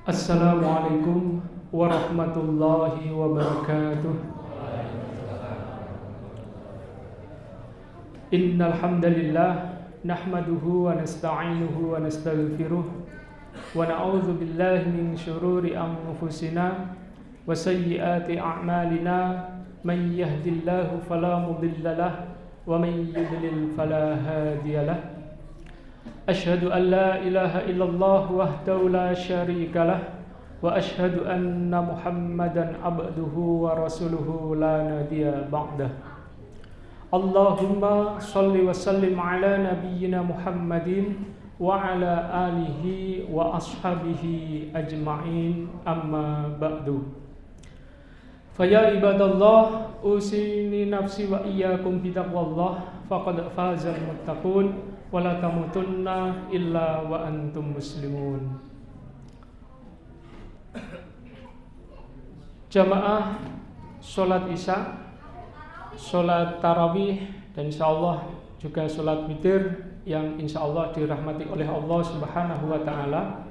Assalamualaikum warahmatullahi wabarakatuh. Innal hamdalillah nahmaduhu wa nasta'inuhu wa nastaghfiruh wa na'udzu billahi min syururi anfusina wa sayyiati a'malina. Man yahdihillahu fala mudhillalah wa man yudlil fala hadiyalah. Asyhadu an la ilaha illallah wahdahu la syarikalah wa asyhadu anna Muhammadan abduhu wa rasuluhu la nabiyya ba'dah. Allahumma shalli wa sallim ala nabiyyina Muhammadin wa ala alihi wa ashabihi ajma'in, amma ba'du. Faya ibadallah, usini nafsi wa iyyakum bitaqwallah, faqad fazal muttaqun, wala tamutunna illa wa antum muslimun. Jamaah sholat isya, sholat tarawih, dan insyaallah juga sholat witir yang insyaallah dirahmati oleh Allah Subhanahu wa ta'ala.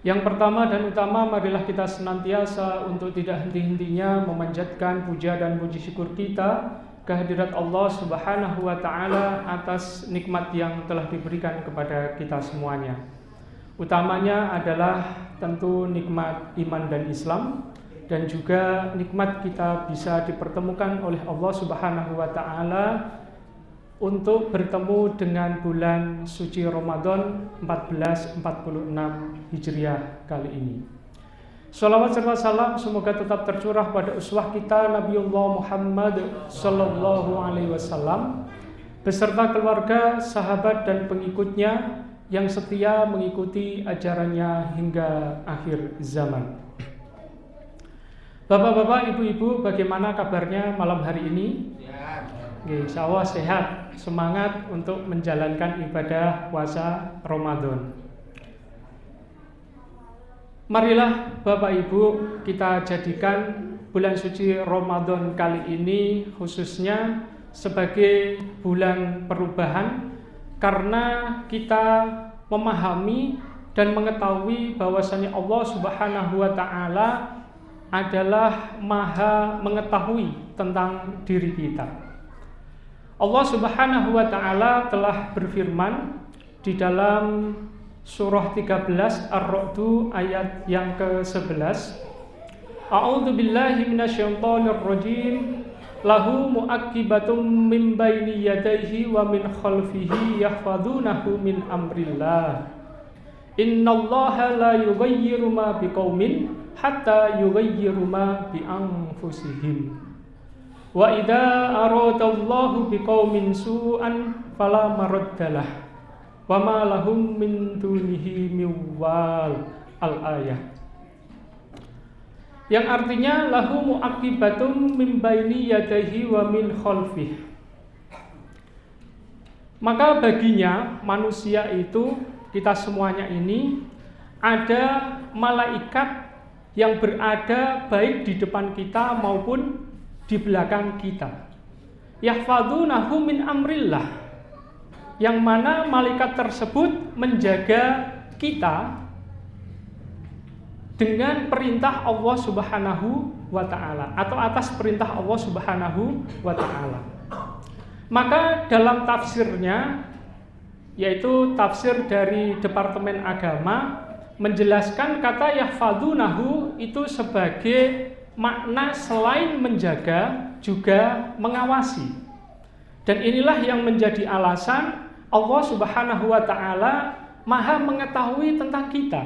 Yang pertama dan utama, marilah kita senantiasa untuk tidak henti-hentinya memanjatkan puja dan puji syukur kita kehadirat Allah Subhanahu wa ta'ala atas nikmat yang telah diberikan kepada kita semuanya. Utamanya adalah tentu nikmat iman dan Islam, dan juga nikmat kita bisa dipertemukan oleh Allah Subhanahu wa ta'ala untuk bertemu dengan bulan suci Ramadan 1446 Hijriah kali ini. Shalawat serta salam semoga tetap tercurah pada uswah kita Nabiullah Muhammad sallallahu alaihi wasallam beserta keluarga, sahabat dan pengikutnya yang setia mengikuti ajarannya hingga akhir zaman. Bapak-bapak, ibu-ibu, bagaimana kabarnya malam hari ini? Insya Allah sehat, semangat untuk menjalankan ibadah puasa Ramadan. Marilah Bapak Ibu kita jadikan bulan suci Ramadan kali ini khususnya sebagai bulan perubahan, karena kita memahami dan mengetahui bahwasanya Allah Subhanahu wa ta'ala adalah maha mengetahui tentang diri kita. Allah Subhanahu wa ta'ala telah berfirman di dalam surah 13 Ar-Ra'd ayat yang ke-11. A'udzu billahi minasyaitonir rajim. Lahu mu'aqibatum min baini yadayhi wa min khalfihi yahfazunahu min amrillah. Innallaha la yughayyiru ma biqaumin hatta yughayyiru ma bi anfusihim. Wa idza aradallahu biqaumin su'an fala maraddalah wa ma lahum min dunihi miwal. Al-ayah. Yang artinya lahu mu'aqibatum min baini yadayhi wa min khalfihi. Maka baginya manusia itu, kita semuanya ini, ada malaikat yang berada baik di depan kita maupun di belakang kita. Yahfazunahu min amrillah, yang mana malaikat tersebut menjaga kita dengan perintah Allah Subhanahu wa ta'ala, atau atas perintah Allah Subhanahu wa ta'ala. Maka dalam tafsirnya, yaitu tafsir dari Departemen Agama, menjelaskan kata yahfazunahu itu sebagai makna selain menjaga juga mengawasi. Dan inilah yang menjadi alasan Allah Subhanahu wa ta'ala maha mengetahui tentang kita,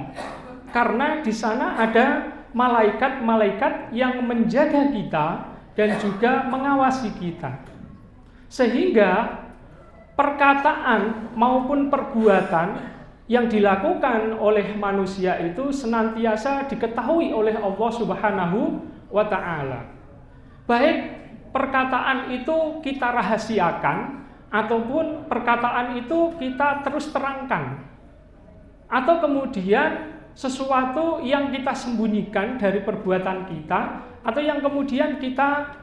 karena di sana ada malaikat-malaikat yang menjaga kita dan juga mengawasi kita, sehingga perkataan maupun perbuatan yang dilakukan oleh manusia itu senantiasa diketahui oleh Allah Subhanahu wa ta'ala. Baik perkataan itu kita rahasiakan ataupun perkataan itu kita terus terangkan, atau kemudian sesuatu yang kita sembunyikan dari perbuatan kita, atau yang kemudian kita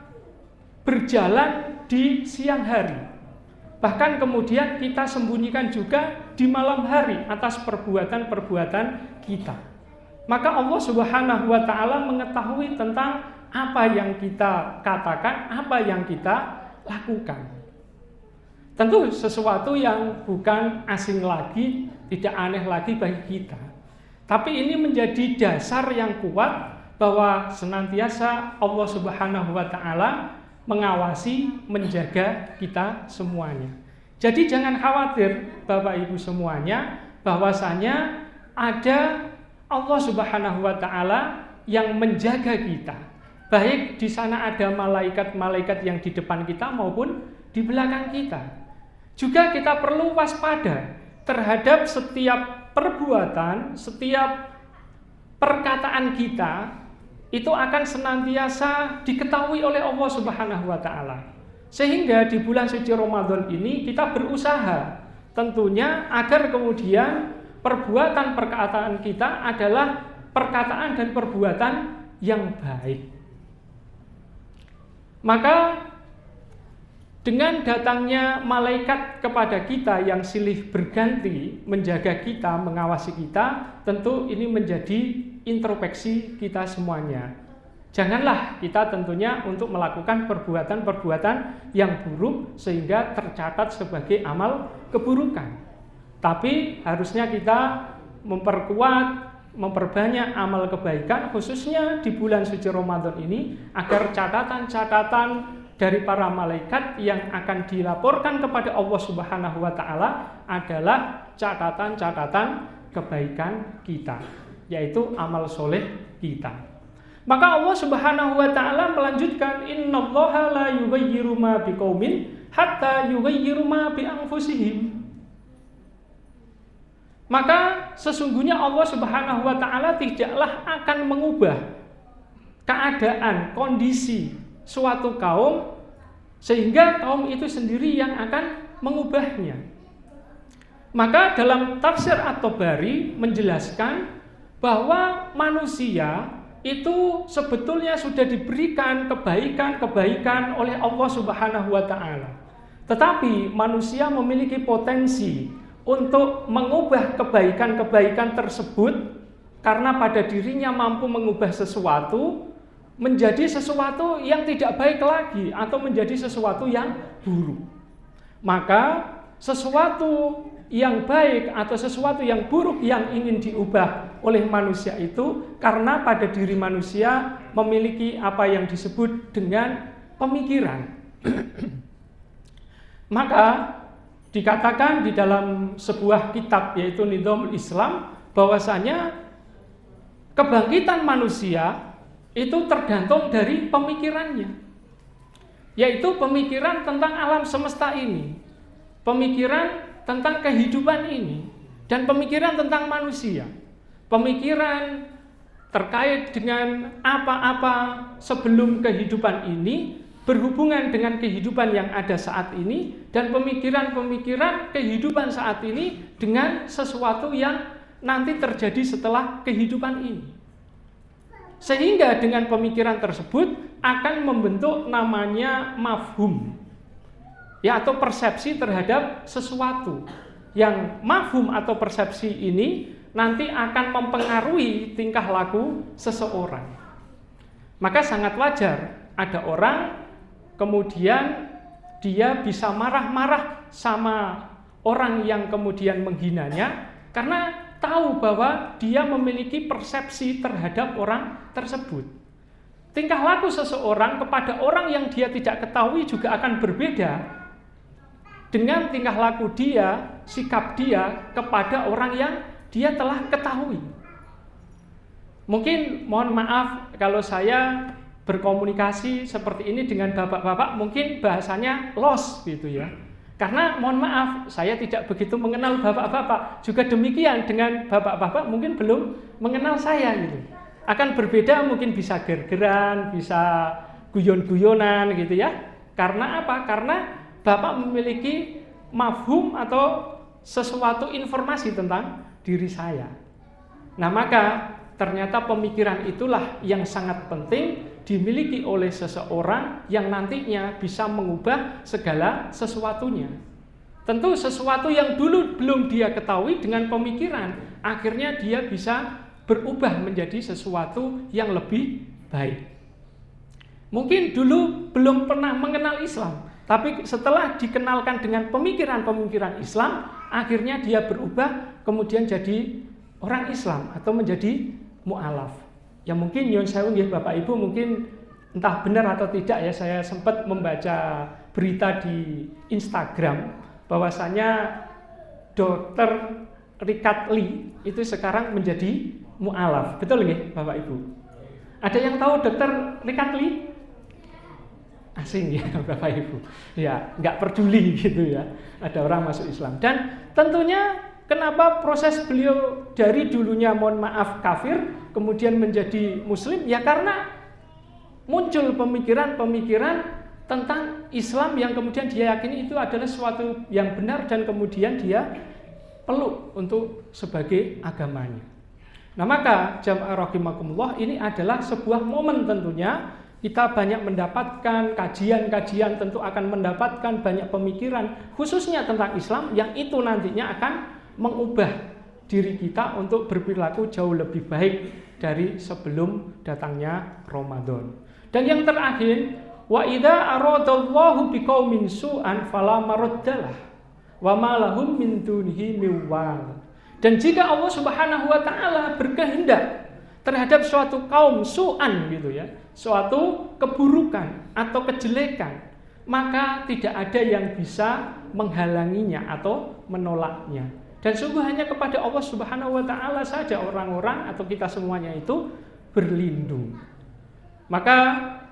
berjalan di siang hari, bahkan kemudian kita sembunyikan juga di malam hari atas perbuatan-perbuatan kita. maka Allah Subhanahu wa taala mengetahui tentang apa yang kita katakan, apa yang kita lakukan. Tentu sesuatu yang bukan asing lagi, tidak aneh lagi bagi kita. Tapi ini menjadi dasar yang kuat bahwa senantiasa Allah Subhanahu wa taala mengawasi, menjaga kita semuanya. Jadi jangan khawatir Bapak Ibu semuanya, bahwasanya ada Allah Subhanahu wa taala yang menjaga kita. Baik di sana ada malaikat-malaikat yang di depan kita maupun di belakang kita. Juga kita perlu waspada terhadap setiap perbuatan, setiap perkataan kita itu akan senantiasa diketahui oleh Allah Subhanahu wa taala. Sehingga di bulan suci Ramadan ini kita berusaha tentunya agar kemudian perbuatan-perkataan kita adalah perkataan dan perbuatan yang baik. Maka dengan datangnya malaikat kepada kita yang silih berganti menjaga kita, mengawasi kita, tentu ini menjadi introspeksi kita semuanya. Janganlah kita tentunya untuk melakukan perbuatan-perbuatan yang buruk sehingga tercatat sebagai amal keburukan. Tapi harusnya kita memperkuat, memperbanyak amal kebaikan khususnya di bulan suci Ramadan ini agar catatan-catatan dari para malaikat yang akan dilaporkan kepada Allah Subhanahu wa taala adalah catatan-catatan kebaikan kita, yaitu amal soleh kita. Maka Allah Subhanahu wa taala melanjutkan, innallaha la yughayyiru ma biqaumin hatta yughayyiru ma bi anfusihim. Maka sesungguhnya Allah Subhanahu wa taala tidaklah akan mengubah keadaan, kondisi suatu kaum sehingga kaum itu sendiri yang akan mengubahnya. Maka dalam tafsir At-Tabari menjelaskan bahwa manusia itu sebetulnya sudah diberikan kebaikan-kebaikan oleh Allah Subhanahu wa taala. Tetapi manusia memiliki potensi untuk mengubah kebaikan-kebaikan tersebut karena pada dirinya mampu mengubah sesuatu menjadi sesuatu yang tidak baik lagi atau menjadi sesuatu yang buruk. Maka sesuatu yang baik atau sesuatu yang buruk yang ingin diubah oleh manusia itu karena pada diri manusia memiliki apa yang disebut dengan pemikiran. Maka dikatakan di dalam sebuah kitab yaitu Nidhamul Islam bahwasanya kebangkitan manusia itu tergantung dari pemikirannya, yaitu pemikiran tentang alam semesta ini, pemikiran tentang kehidupan ini, dan pemikiran tentang manusia, pemikiran terkait dengan apa-apa sebelum kehidupan ini berhubungan dengan kehidupan yang ada saat ini, dan pemikiran-pemikiran kehidupan saat ini dengan sesuatu yang nanti terjadi setelah kehidupan ini. Sehingga dengan pemikiran tersebut akan membentuk namanya mafhum, ya, atau persepsi terhadap sesuatu. Yang mafhum atau persepsi ini nanti akan mempengaruhi tingkah laku seseorang. Maka sangat wajar ada orang kemudian dia bisa marah-marah sama orang yang kemudian menghinanya karena tahu bahwa dia memiliki persepsi terhadap orang tersebut. Tingkah laku seseorang kepada orang yang dia tidak ketahui juga akan berbeda dengan tingkah laku dia, sikap dia kepada orang yang dia telah ketahui. Mungkin mohon maaf kalau saya berkomunikasi seperti ini dengan bapak-bapak mungkin bahasanya los gitu ya. Karena mohon maaf saya tidak begitu mengenal bapak-bapak. Juga demikian dengan bapak-bapak mungkin belum mengenal saya gitu. Akan berbeda, mungkin bisa ger-geran, bisa guyon-guyonan gitu ya. Karena apa? Karena bapak memiliki mafhum atau sesuatu informasi tentang diri saya. Nah, maka ternyata pemikiran itulah yang sangat penting dimiliki oleh seseorang yang nantinya bisa mengubah segala sesuatunya. Tentu sesuatu yang dulu belum dia ketahui dengan pemikiran, akhirnya dia bisa berubah menjadi sesuatu yang lebih baik. Mungkin dulu belum pernah mengenal Islam, tapi setelah dikenalkan dengan pemikiran-pemikiran Islam, akhirnya dia berubah kemudian jadi orang Islam atau menjadi mu'alaf. Ya mungkin nyuwun sewu nggih Bapak Ibu, mungkin entah benar atau tidak ya, saya sempat membaca berita di Instagram bahwasanya Dr. Richard Lee itu sekarang menjadi mu'alaf. Betul nggih Bapak Ibu? Ada yang tahu Dr. Richard Lee? Asing ya Bapak Ibu. Ya, nggak peduli gitu ya. Ada orang masuk Islam. Dan tentunya kenapa proses beliau dari dulunya mohon maaf kafir kemudian menjadi muslim? Ya karena muncul pemikiran-pemikiran tentang Islam yang kemudian dia yakini itu adalah sesuatu yang benar dan kemudian dia peluk untuk sebagai agamanya. Nah maka jamaah rahimakumullah, ini adalah sebuah momen tentunya kita banyak mendapatkan kajian-kajian, tentu akan mendapatkan banyak pemikiran khususnya tentang Islam yang itu nantinya akan mengubah diri kita untuk berperilaku jauh lebih baik dari sebelum datangnya Ramadan. Dan yang terakhir, wa idza aradallahu biqaumin su'an fala maraddalah wa ma lahum min dunihi miwal. Dan jika Allah Subhanahu wa taala berkehendak terhadap suatu kaum su'an gitu ya, suatu keburukan atau kejelekan, maka tidak ada yang bisa menghalanginya atau menolaknya. Dan sungguh hanya kepada Allah Subhanahu wa taala saja orang-orang atau kita semuanya itu berlindung. Maka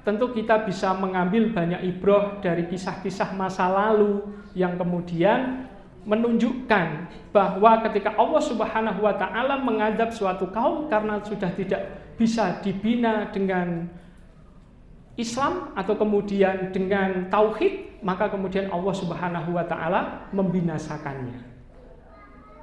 tentu kita bisa mengambil banyak ibrah dari kisah-kisah masa lalu yang kemudian menunjukkan bahwa ketika Allah Subhanahu wa taala mengadab suatu kaum karena sudah tidak bisa dibina dengan Islam atau kemudian dengan tauhid, maka kemudian Allah Subhanahu wa taala membinasakannya.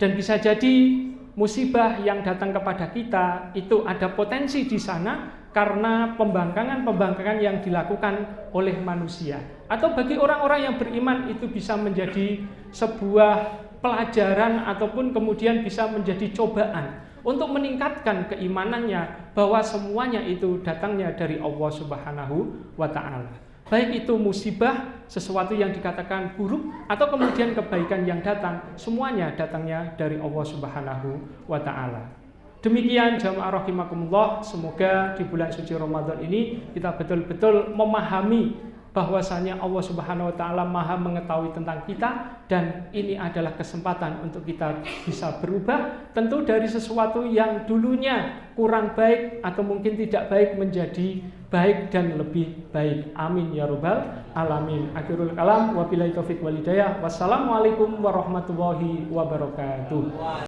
Dan bisa jadi musibah yang datang kepada kita itu ada potensi di sana karena pembangkangan-pembangkangan yang dilakukan oleh manusia. Atau bagi orang-orang yang beriman itu bisa menjadi sebuah pelajaran ataupun kemudian bisa menjadi cobaan untuk meningkatkan keimanannya bahwa semuanya itu datangnya dari Allah Subhanahu wa taala. Baik itu musibah, sesuatu yang dikatakan buruk, atau kemudian kebaikan yang datang, semuanya datangnya dari Allah Subhanahu wa taala. Demikian jamaah rahimakumullah, semoga di bulan suci Ramadan ini kita betul-betul memahami bahwasanya Allah Subhanahu wa taala Maha mengetahui tentang kita dan ini adalah kesempatan untuk kita bisa berubah tentu dari sesuatu yang dulunya kurang baik atau mungkin tidak baik menjadi baik dan lebih baik. Amin ya rabbal alamin. Akhirul kalam, wabillahi taufik wal hidayah. Wassalamualaikum warahmatullahi wabarakatuh.